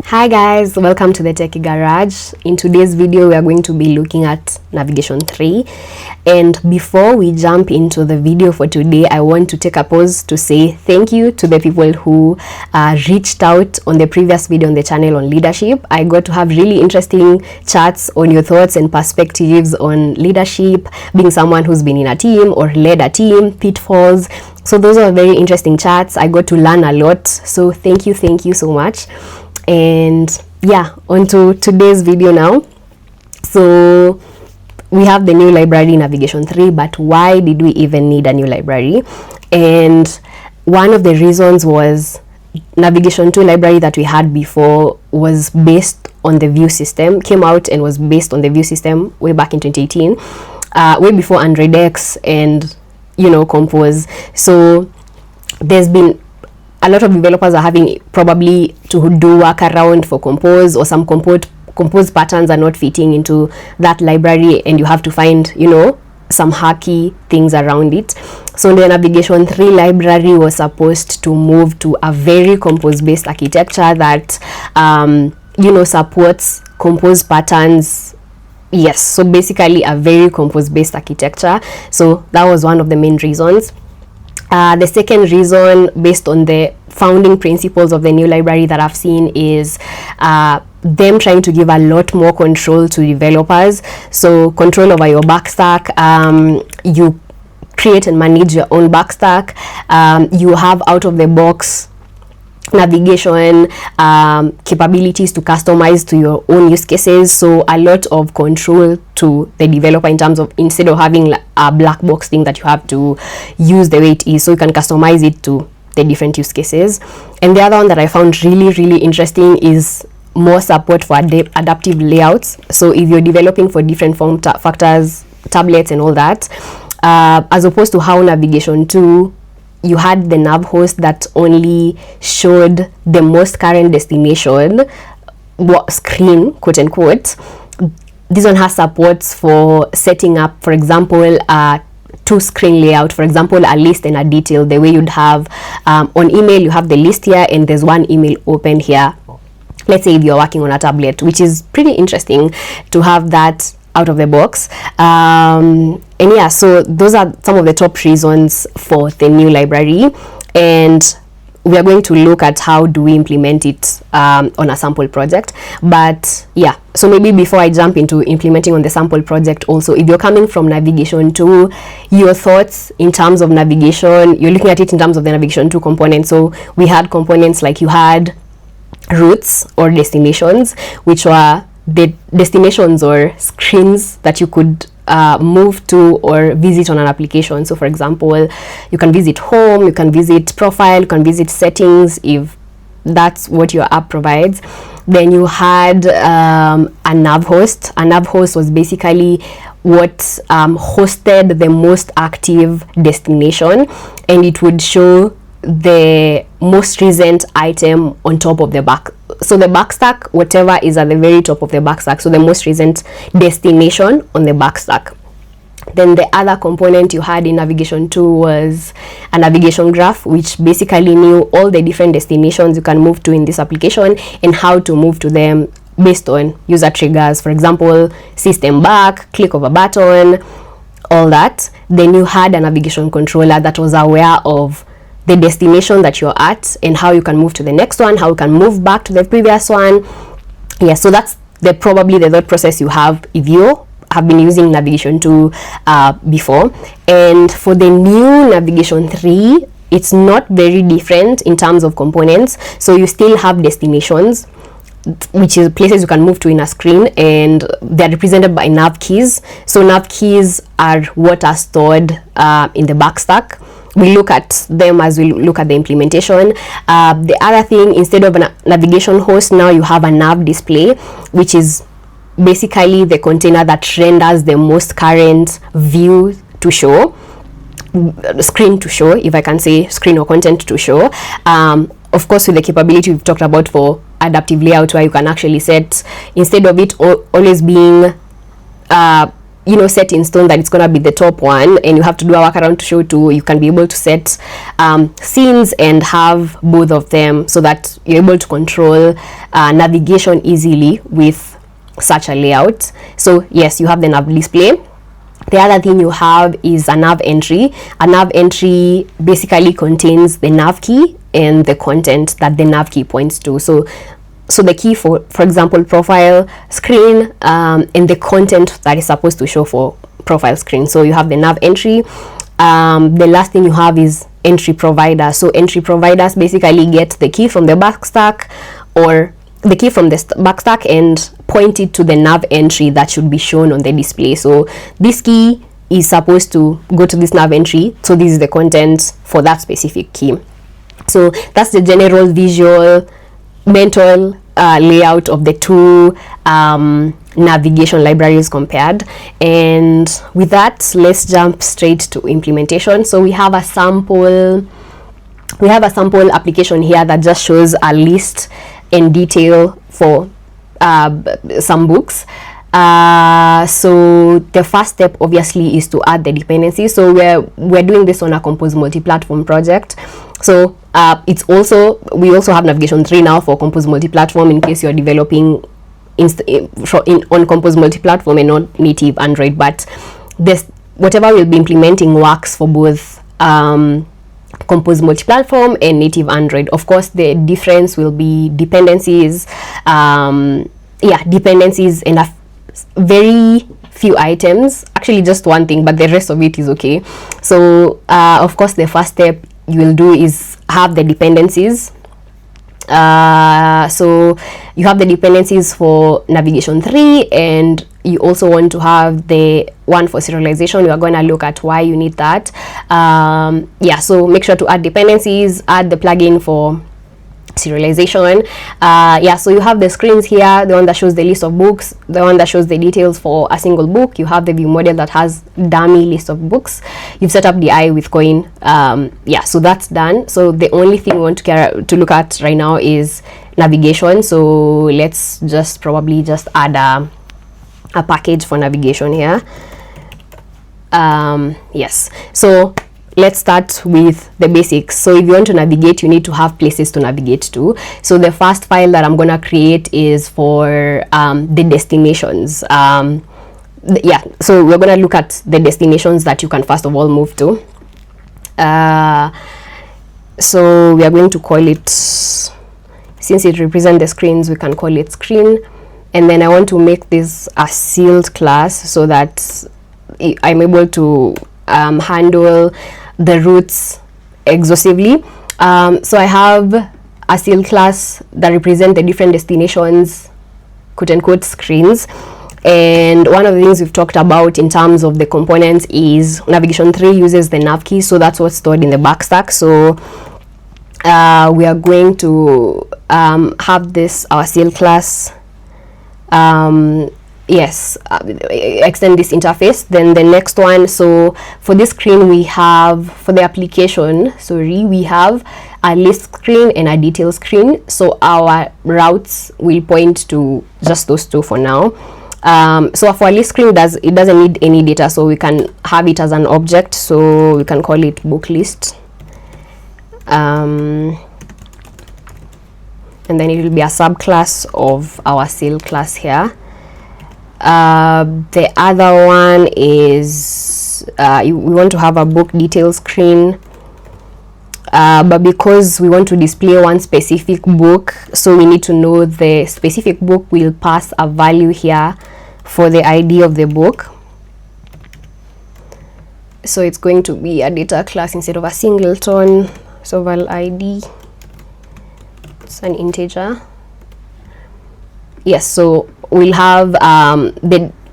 Hi guys, welcome to the Techie Garage. In today's video we are going to be looking at navigation 3, and before we jump into the video for today, I want to take a pause to say thank you to the people who reached out on the previous video on the channel on leadership. I got to have really interesting chats on your thoughts and perspectives on leadership, being someone who's been in a team or led a team, pitfalls. So those are very interesting chats. I got to learn a lot, so thank you so much. And yeah, on to today's video now. So we have the new library navigation 3, but why did we even need a new library? And one of the reasons was navigation 2 library that we had before was based on the view system, came out and was based on the view system way back in 2018, way before Android X and Compose. So there's been a lot of developers are having probably to do workaround for Compose, or some Compose patterns are not fitting into that library and you have to find some hacky things around it. So the navigation 3 library was supposed to move to a very Compose based architecture that supports Compose patterns. Yes, so basically a very Compose based architecture. So that was one of the main reasons. The second reason, based on the founding principles of the new library that I've seen, is them trying to give a lot more control to developers. So control over your backstack. You create and manage your own backstack. You have out of the box navigation capabilities to customize to your own use cases. So a lot of control to the developer in terms of, instead of having a black box thing that you have to use the way it is, so you can customize it to the different use cases. And the other one that I found really interesting is more support for adaptive layouts. So if you're developing for different form factors, tablets and all that, as opposed to how navigation 2 you had the nav host that only showed the most current destination screen, quote unquote. This one has supports for setting up, for example, a 2-screen layout, for example, a list and a detail, the way you'd have on email. You have the list here and there's one email open here. Let's say if you're working on a tablet, which is pretty interesting to have that out of the box. And yeah, so those are some of the top reasons for the new library, and we are going to look at how do we implement it on a sample project. But yeah, so maybe before I jump into implementing on the sample project, also, if you're coming from navigation 2, your thoughts in terms of navigation, you're looking at it in terms of the navigation 2 components. So we had components like you had routes or destinations, which were the destinations or screens that you could move to or visit on an application. So for example, you can visit home, you can visit profile, you can visit settings if that's what your app provides. Then you had a nav host. A nav host was basically what hosted the most active destination, and it would show the most recent item on top of the back. So the backstack, whatever is at the very top of the backstack, so the most recent destination on the backstack. Then the other component you had in navigation 2 was a navigation graph, which basically knew all the different destinations you can move to in this application and how to move to them based on user triggers, for example, system back, click of a button, all that. Then you had a navigation controller that was aware of the destination that you're at and how you can move to the next one, how you can move back to the previous one. Yeah, so that's probably the thought process you have if you have been using navigation 2 before. And for the new navigation 3, it's not very different in terms of components. So you still have destinations, which is places you can move to in a screen, and they're represented by nav keys. So nav keys are what are stored in the backstack. We look at them as we look at the implementation. The other thing, instead of a navigation host, now you have a nav display, which is basically the container that renders the most current view to show, screen to show, if I can say screen or content to show. Of course, with the capability we've talked about for adaptive layout, where you can actually set, instead of it always being set in stone that it's going to be the top one, and you have to do a workaround to show to you can be able to set scenes and have both of them, so that you're able to control navigation easily with such a layout. So yes, you have the nav display. The other thing you have is a nav entry. A nav entry basically contains the nav key and the content that the nav key points to. So the key for example, profile screen, and the content that is supposed to show for profile screen. So you have the nav entry. The last thing you have is entry provider. So entry providers basically get the key from the backstack, or the key from the backstack, and point it to the nav entry that should be shown on the display. So this key is supposed to go to this nav entry, so this is the content for that specific key. So that's the general visual mental layout of the two navigation libraries compared. And with that, let's jump straight to implementation. So we have a sample application here that just shows a list in detail for some books. So the first step obviously is to add the dependencies. So we're doing this on a Compose multi-platform project. So we also have Navigation 3 now for Compose multi-platform, in case you're developing on Compose multi-platform and not native Android. But this, whatever we'll be implementing, works for both Compose multi-platform and native Android. Of course, the difference will be dependencies. Dependencies and a very few items, actually just one thing, but the rest of it is okay. So of course, the first step you will do is have the dependencies. So you have the dependencies for Navigation 3, and you also want to have the one for serialization. We are going to look at why you need that. So make sure to add dependencies, add the plugin for serialization. So you have the screens here, the one that shows the list of books, the one that shows the details for a single book. You have the view model that has dummy list of books. You've set up the eye with coin. So that's done. So the only thing we want to look at right now is navigation. So let's probably add a package for navigation here. So let's start with the basics. So if you want to navigate, you need to have places to navigate to. So the first file that I'm going to create is for the destinations. So we're going to look at the destinations that you can first of all move to. So we are going to call it, since it represents the screens, we can call it screen. And then I want to make this a sealed class so that I'm able to handle the routes exhaustively. So I have a sealed class that represents the different destinations, quote unquote, screens. And one of the things we've talked about in terms of the components is Navigation 3 uses the nav key, so that's what's stored in the backstack. So we are going to have this, our sealed class, extend this interface. Then the next one, so for this screen we have, for the application, we have a list screen and a detail screen. So our routes will point to just those two for now. So for a list screen, it doesn't need any data, so we can have it as an object. So we can call it book list. And then it will be a subclass of our sealed class here. The other one is we want to have a book detail screen, but because we want to display one specific book, so we need to know the specific book. Will pass a value here for the ID of the book. So it's going to be a data class instead of a singleton. So val ID, it's an integer. Yes, so we'll have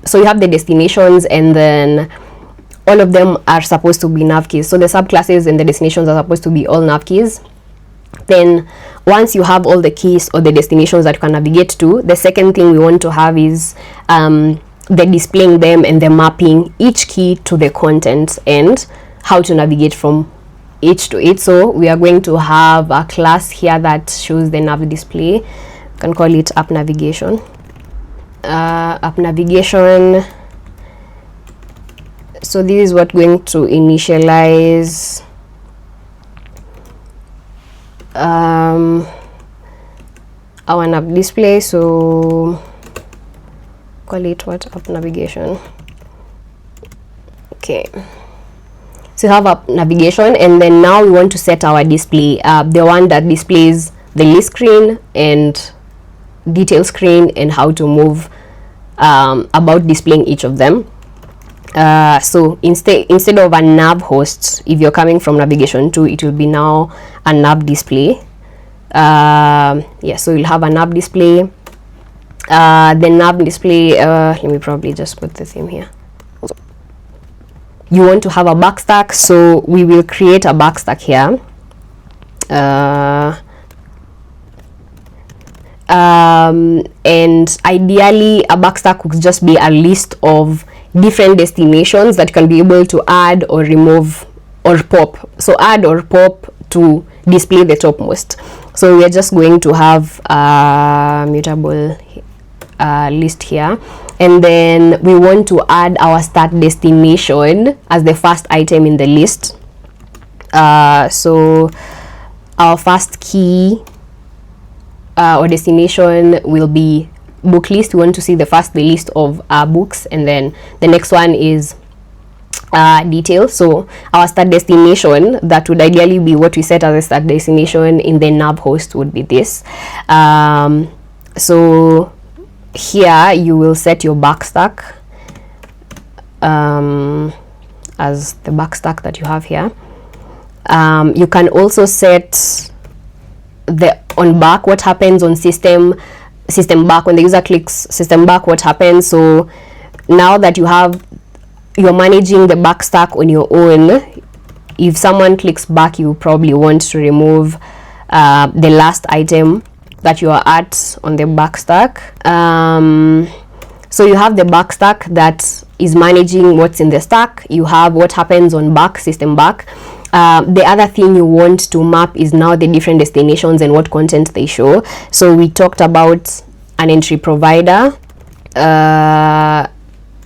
so you have the destinations, and then all of them are supposed to be nav keys. So the subclasses and the destinations are supposed to be all nav keys. Then once you have all the keys or the destinations that you can navigate to, the second thing we want to have is the displaying them and the mapping each key to the content and how to navigate from each to it. So we are going to have a class here that shows the nav display. You can call it app navigation. App navigation, So this is what going to initialize our nav display. So call it what? App navigation. Okay, so you have app navigation, and then now we want to set our display, the one that displays the list screen and detail screen, and how to move about displaying each of them. So instead of a nav host, if you're coming from navigation 2, it will be now a nav display. Yeah, so you'll have a nav display. The nav display, let me probably just put the theme here. You want to have a backstack, so we will create a backstack here. And ideally a backstack would just be a list of different destinations that you can be able to add or remove or pop. So add or pop to display the topmost. So we are just going to have a mutable list here, and then we want to add our start destination as the first item in the list. So our first key or destination will be book list. We want to see the list of books, and then the next one is detail. So our start destination, that would ideally be what we set as a start destination in the nav host, would be this. So here you will set your backstack as the backstack that you have here. You can also set the on back, what happens on system back when the user clicks system back, what happens. So now that you're managing the backstack on your own, if someone clicks back, you probably want to remove the last item that you are at on the backstack. So you have the backstack that is managing what's in the stack. You have what happens on back, system back. The other thing you want to map is now the different destinations and what content they show. So we talked about an entry provider.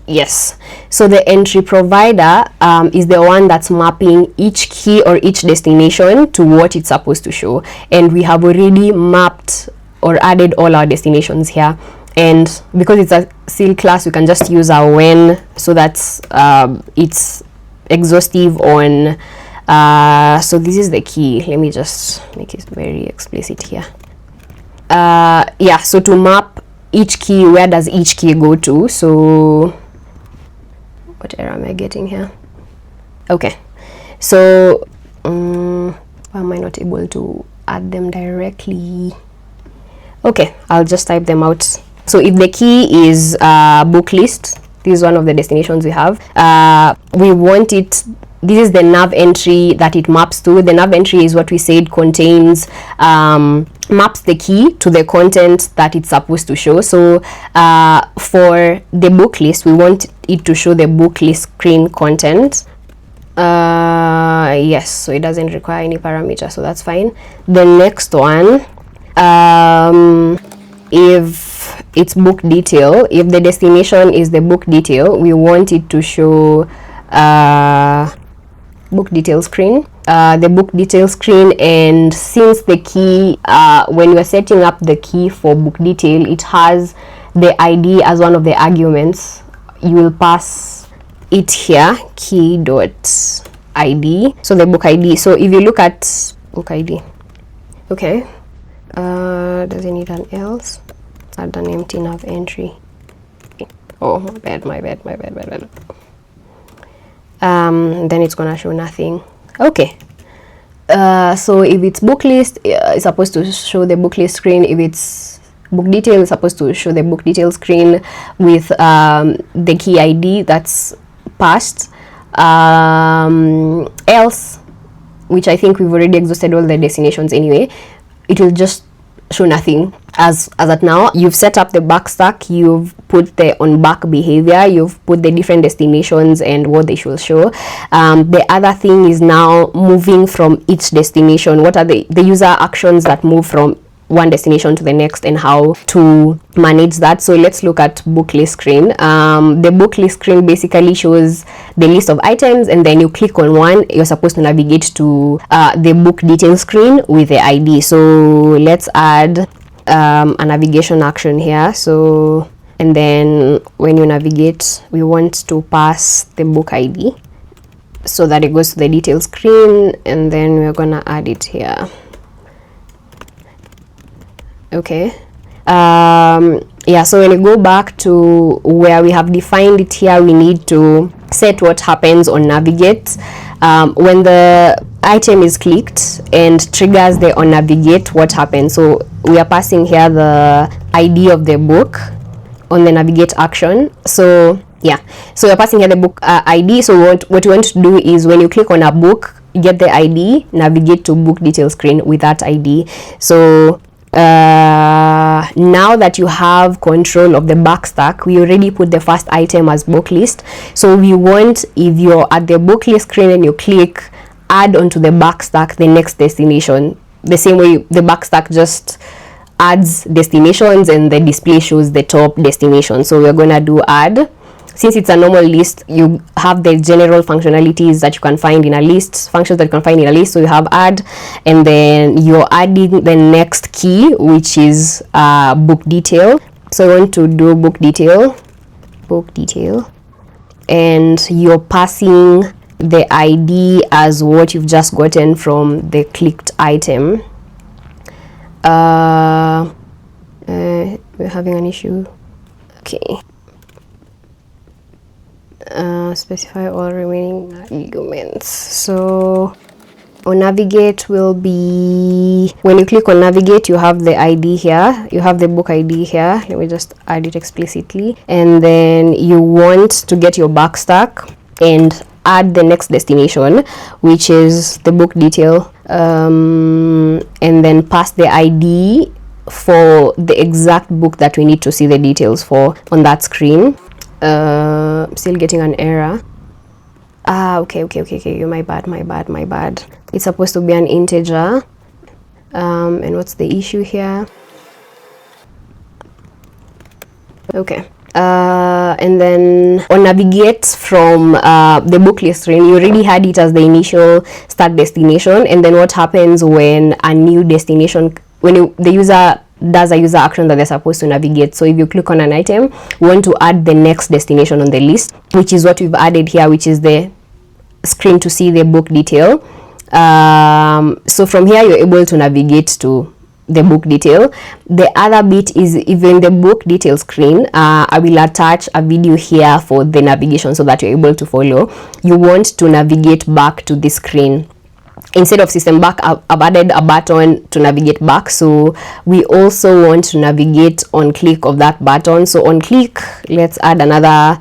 Yes, so the entry provider is the one that's mapping each key or each destination to what it's supposed to show, and we have already mapped or added all our destinations here. And because it's a seal class, we can just use our when, so that's it's exhaustive on so this is the key. Let me just make it very explicit here. Yeah, so to map each key, where does each key go to? So what error am I getting here? Okay, so why am I not able to add them directly? Okay, I'll just type them out. So if the key is book list, this is one of the destinations we have. We want it, this is the nav entry that it maps to. The nav entry is what we said contains, maps the key to the content that it's supposed to show. So for the book list, we want it to show the book list screen content. Yes, so it doesn't require any parameter, so that's fine. The next one, if it's book detail, if the destination is the book detail, we want it to show book detail screen, the book detail screen. And since the key, when we're setting up the key for book detail, it has the ID as one of the arguments, you will pass it here, key dot ID, so the book ID. So if you look at book ID, okay, does it need an else? Add an empty nav entry. Oh, my bad. Then it's gonna show nothing. Okay, so if it's book list, it's supposed to show the book list screen. If it's book detail, it's supposed to show the book detail screen with the key ID that's passed. Else, which I think we've already exhausted all the destinations anyway, it will just show nothing. As at now, you've set up the backstack, you've put the on back behavior, you've put the different destinations and what they should show. The other thing is now moving from each destination. What are the user actions that move from one destination to the next and how to manage that. So let's look at book list screen. The book list screen basically shows the list of items, and then you click on one, you're supposed to navigate to the book detail screen with the ID. So let's add a navigation action here. So, and then when you navigate, we want to pass the book ID so that it goes to the detail screen, and then we're gonna add it here. Okay. Yeah, so when you go back to where we have defined it here, we need to set what happens on navigate. When the item is clicked and triggers the on navigate, what happens? So we are passing here the ID of the book on the navigate action. So yeah, so we're passing here the book ID. So what you want to do is when you click on a book, get the ID, navigate to book detail screen with that ID. So now that you have control of the back stack, we already put the first item as book list. So we want, if you're at the book list screen and you click add onto the back stack the next destination, the same way the back stack just adds destinations and the display shows the top destination. So we're gonna do add. Since it's a normal list, you have the general functionalities that you can find in a list, functions that you can find in a list. So you have add, and then you're adding the next key, which is book detail. So I want to do book detail, and you're passing the ID as what you've just gotten from the clicked item. We're having an issue. Okay. Specify all remaining arguments. So on navigate will be, when you click on navigate, you have the ID here, you have the book ID here. Let me just add it explicitly. And then you want to get your back stack and add the next destination, which is the book detail, and then pass the ID for the exact book that we need to see the details for on that screen. Still getting an error. Okay, my bad. It's supposed to be an integer. And what's the issue here? Okay. And then on navigate from the book list screen, you already had it as the initial start destination. And then what happens when a new destination, when the user does a user action that they're supposed to navigate? So if you click on an item, we want to add the next destination on the list, which is what we've added here, which is the screen to see the book detail. So from here, you're able to navigate to the book detail. The other bit is, even the book detail screen, I will attach a video here for the navigation so that you're able to follow. You want to navigate back to this screen. Instead of system back, I've added a button to navigate back. So we also want to navigate on click of that button. So on click, let's add another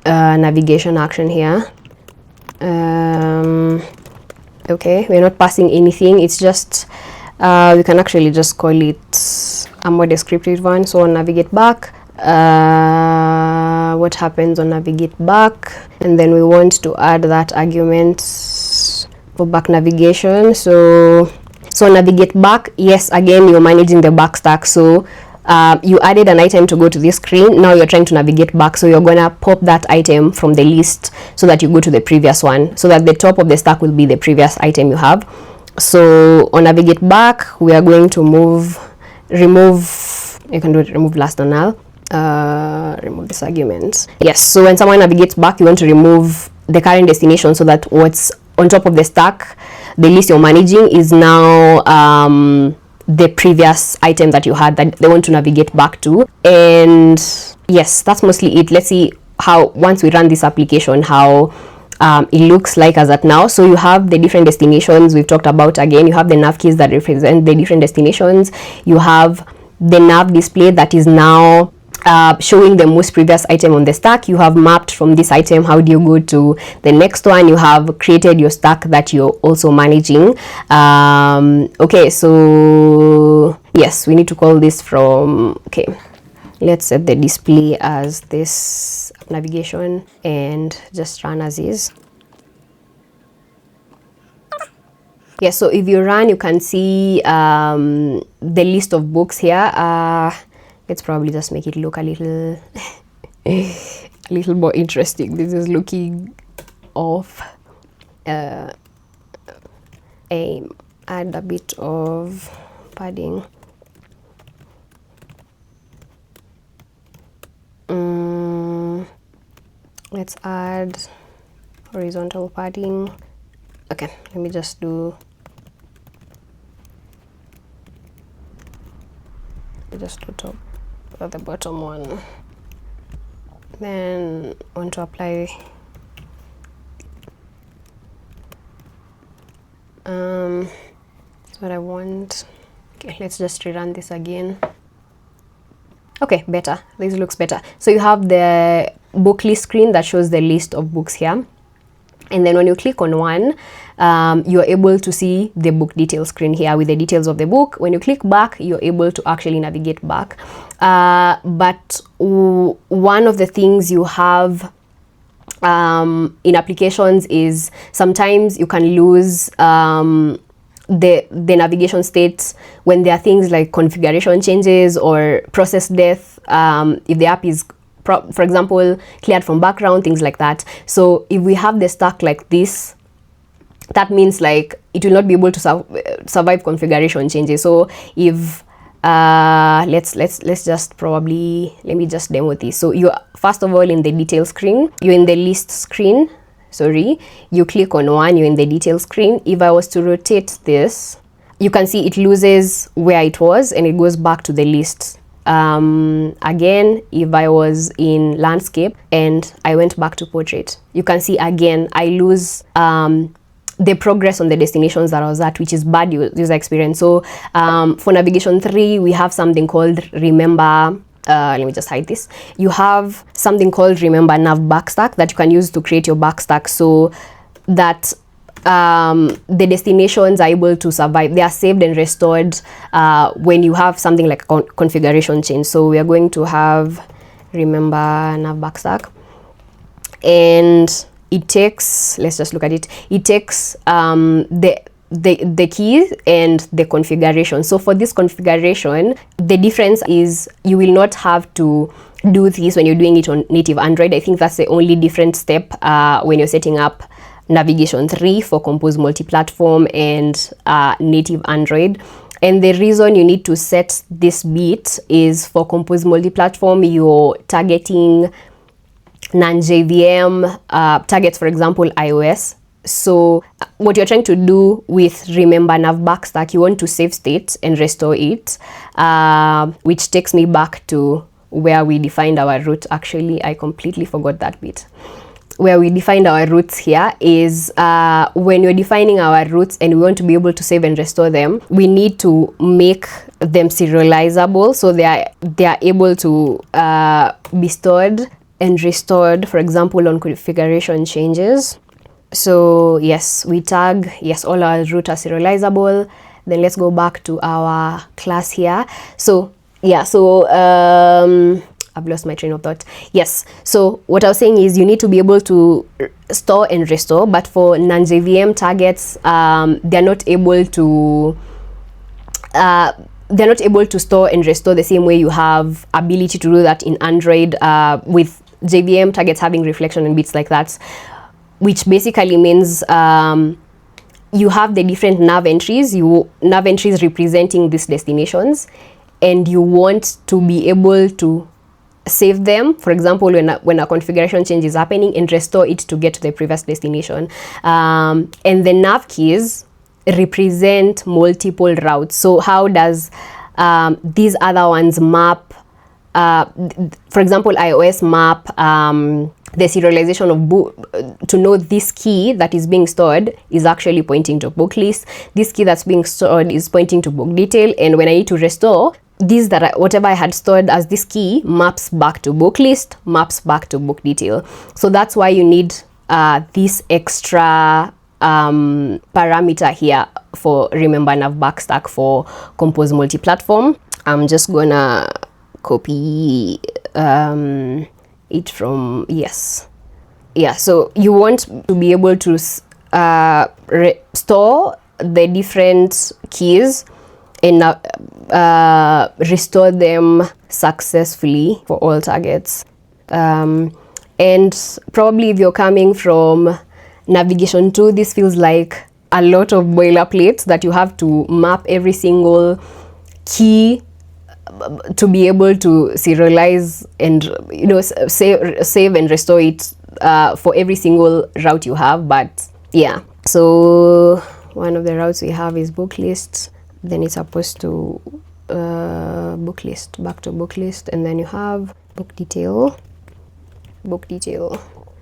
navigation action here. Okay, we're not passing anything. It's just, we can actually just call it a more descriptive one. So on navigate back, what happens on navigate back, and then we want to add that argument for back navigation. So navigate back, yes, again, you're managing the back stack. So you added an item to go to this screen. Now you're trying to navigate back, so you're gonna pop that item from the list so that you go to the previous one, so that the top of the stack will be the previous item you have. So on navigate back, we are going to remove, you can do it, remove last or null. Remove this argument. Yes, so when someone navigates back, you want to remove the current destination so that what's on top of the stack, the list you're managing, is now the previous item that you had that they want to navigate back to. And yes, that's mostly it. Let's see how, once we run this application, how it looks like as at now. So you have the different destinations we've talked about. Again, you have the nav keys that represent the different destinations. You have the nav display that is now showing the most previous item on the stack. You have mapped from this item, how do you go to the next one. You have created your stack that you're also managing. Okay, so yes, we need to call this from, okay, let's set the display as this navigation and just run as is. Yeah, so if you run, you can see the list of books here. Let's probably just make it look a little a little more interesting. This is looking off. Add a bit of padding. Let's add horizontal padding. Okay, let me just do top or the bottom one. Then want to apply that's what I want. Okay, let's just rerun this again. Okay, better. This looks better. So you have the book list screen that shows the list of books here. And then when you click on one, you're able to see the book details screen here with the details of the book. When you click back, you're able to actually navigate back. But one of the things you have in applications is sometimes you can lose the navigation states when there are things like configuration changes or process death, if the app is for example cleared from background, things like that. So if we have the stack like this, that means like it will not be able to survive configuration changes. So if let's just probably, let me just demo this. So you're first of all in the details screen, you're in the list screen, sorry, you click on one, you're in the details screen. If I was to rotate this, you can see it loses where it was and it goes back to the list. Again, if I was in landscape and I went back to portrait, you can see again I lose the progress on the destinations that I was at, which is bad user experience. So for navigation 3, we have something called remember. Let me just hide this. You have something called remember nav backstack that you can use to create your backstack so that the destinations are able to survive. They are saved and restored when you have something like a configuration change. So we are going to have remember nav backstack, and it takes, let's just look at it. It takes the key and the configuration. So for this configuration, the difference is you will not have to do this when you're doing it on native Android. I think that's the only different step when you're setting up navigation 3 for Compose multi-platform and native Android. And the reason you need to set this bit is for Compose multi-platform, you're targeting non-JVM targets, for example, iOS. So what you're trying to do with remember nav backstack, you want to save state and restore it, which takes me back to where we defined our root. Actually, I completely forgot that bit. Where we defined our roots here is when you're defining our roots and we want to be able to save and restore them, we need to make them serializable so they are able to be stored and restored, for example, on configuration changes. So yes, we tag, yes, all our root are serializable. Then let's go back to our class here. So yeah, so I've lost my train of thought. Yes, so what I was saying is you need to be able to store and restore, but for non-JVM targets, they're not able to store and restore the same way you have ability to do that in Android with JVM targets having reflection and bits like that, which basically means you have the different nav entries representing these destinations, and you want to be able to save them, for example, when a configuration change is happening, and restore it to get to the previous destination. And the nav keys represent multiple routes. So how does these other ones map? For example, iOS map the serialization of book to know this key that is being stored is actually pointing to book list. This key that's being stored is pointing to book detail, and when I need to restore, whatever I had stored as this key maps back to book list, maps back to book detail. So that's why you need this extra parameter here for remember nav backstack for Compose multi-platform. I'm just gonna copy it from, yes, yeah. So you want to be able to store the different keys and restore them successfully for all targets. And probably if you're coming from navigation 2, this feels like a lot of boilerplate that you have to map every single key to be able to serialize and, you know, save and restore it for every single route you have. But yeah, so one of the routes we have is book list, then it's supposed to book list, back to book list, and then you have book detail.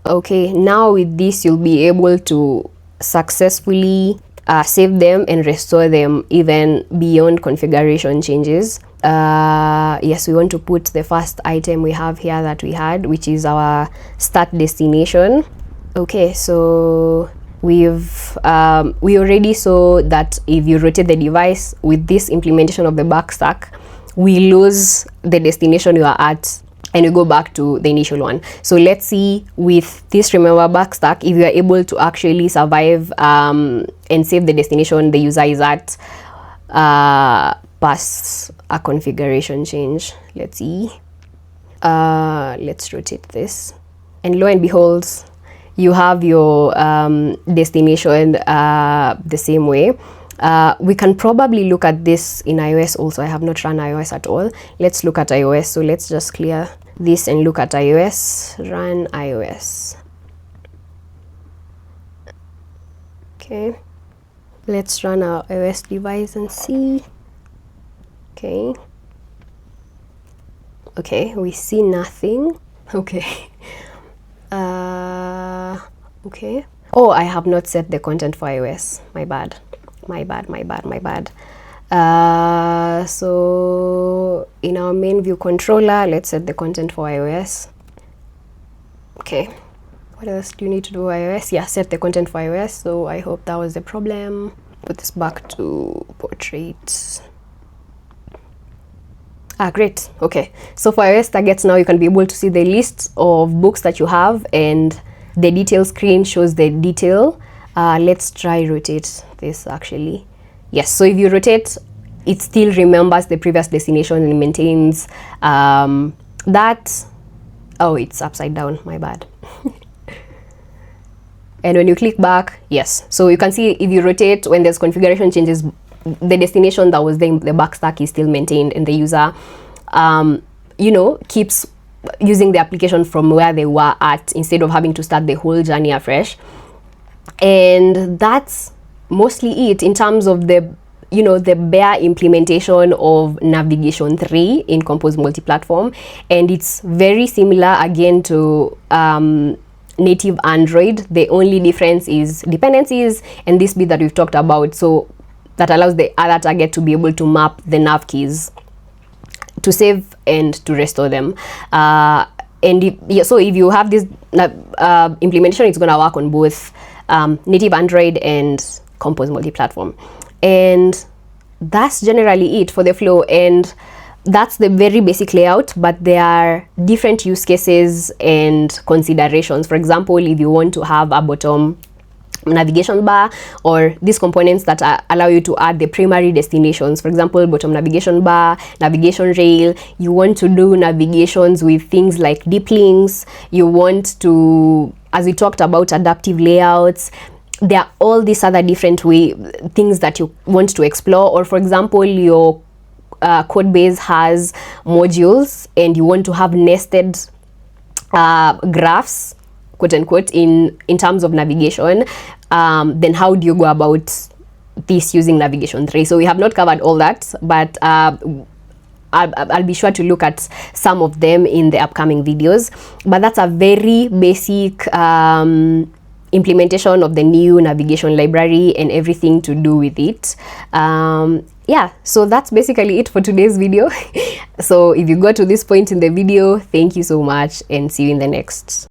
Okay, now with this you'll be able to successfully save them and restore them even beyond configuration changes. Yes, we want to put the first item we have here that we had, which is our start destination. Okay, so we already saw that if you rotate the device with this implementation of the backstack, we lose the destination you are at and you go back to the initial one. So let's see with this remember backstack if you are able to actually survive and save the destination the user is at past a configuration change. Let's see. Let's rotate this, and lo and behold, you have your destination the same way. We can probably look at this in iOS also. I have not run iOS at all. Let's look at iOS. So let's just clear this and look at iOS. Run iOS. Okay, let's run our iOS device and see. Okay, we see nothing. Okay. Okay. Oh, I have not set the content for iOS. My bad. So in our main view controller, let's set the content for iOS. Okay. What else do you need to do iOS? Yeah, set the content for iOS. So I hope that was the problem. Put this back to portrait. Great. Okay, so for iOS targets now you can be able to see the list of books that you have, and the detail screen shows the detail. Let's try rotate this actually. Yes, so if you rotate, it still remembers the previous destination and maintains that. Oh, it's upside down, my bad. And when you click back, yes, so you can see if you rotate, when there's configuration changes, the destination that was there in the backstack is still maintained, and the user you know, keeps using the application from where they were at instead of having to start the whole journey afresh. And that's mostly it in terms of the, you know, the bare implementation of Navigation 3 in Compose Multi-Platform. And it's very similar again to native Android. The only difference is dependencies and this bit that we've talked about. So that allows the other target to be able to map the nav keys to save and to restore them. So if you have this implementation, it's going to work on both native Android and Compose Multi-Platform. And that's generally it for the flow. And that's the very basic layout, but there are different use cases and considerations. For example, if you want to have a bottom navigation bar, or these components that allow you to add the primary destinations, for example, bottom navigation bar, navigation rail, you want to do navigations with things like deep links, you want to, as we talked about, adaptive layouts. There are all these other different things that you want to explore. Or for example, your code base has modules and you want to have nested graphs, quote unquote, in terms of navigation. Then how do you go about this using Navigation 3? So we have not covered all that, but I'll be sure to look at some of them in the upcoming videos. But that's a very basic implementation of the new navigation library and everything to do with it. Yeah, so that's basically it for today's video. So if you got to this point in the video, thank you so much and see you in the next.